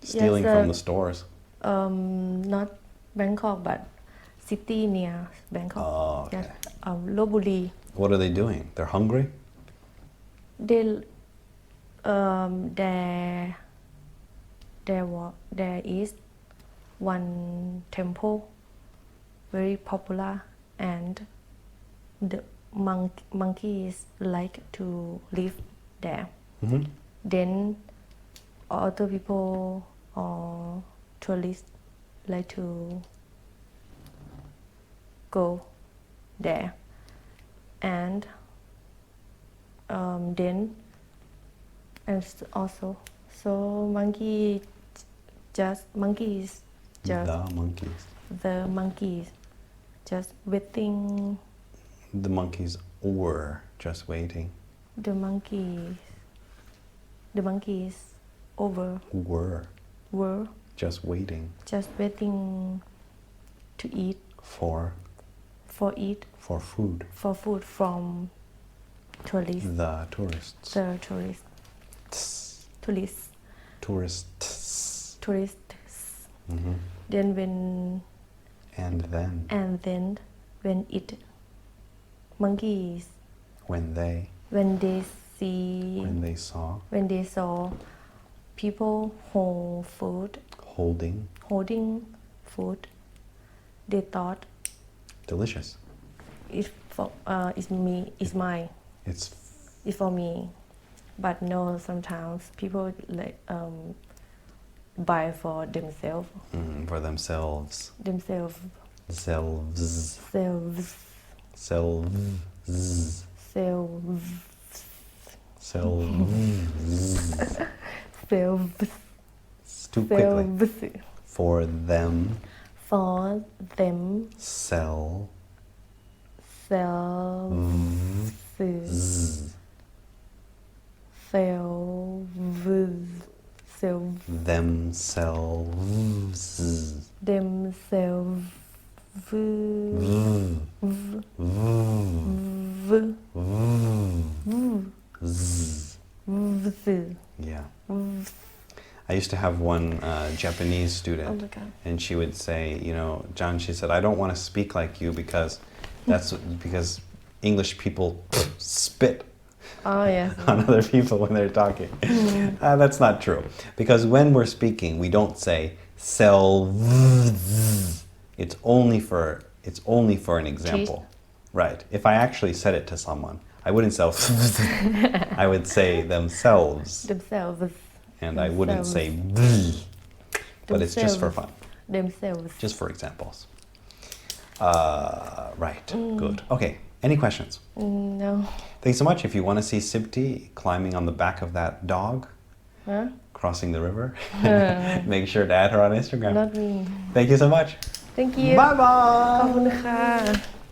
Stealing Yes, from the stores. Not Bangkok, but city near Bangkok. Oh, okay. Yes, Lopburi. What are they doing? They're hungry? They there is one temple very popular, and the monkeys like to live there. Mm-hmm. Then other people or tourists like to go there, and then and also so monkeys just the monkeys just waiting. The monkeys were just waiting. The monkeys Were were just waiting just waiting to eat for food from tourists. the tourists. The tourists. Mm-hmm. Then And then when it monkeys when they saw people holding food, they thought delicious. it's mine. It's It's for me. But no, sometimes people like buy for themselves. for themselves. Themselves. Selves. Selves. Selves. Selves. Selves. Selves. Too quickly. Selves. For them. For them. Sell. Selves. Selves. Themselves. Themselves. Yeah. I used to have one Japanese student, Oh my God. and she would say, John, she said, I don't want to speak like you because because English people spit Oh yes. on other people when they're talking. That's not true, because when we're speaking, we don't say selves. It's only for an example, right? If I actually said it to someone, I wouldn't say I would say themselves, Themselves. and I wouldn't say but it's just for fun, Themselves. just for examples. Right, good. Okay, any questions? No. Thanks so much. If you want to see Sibti climbing on the back of that dog, Huh? crossing the river, make sure to add her on Instagram. Not me. Thank you so much. Thank you. Bye bye. ขอบคุณค่ะ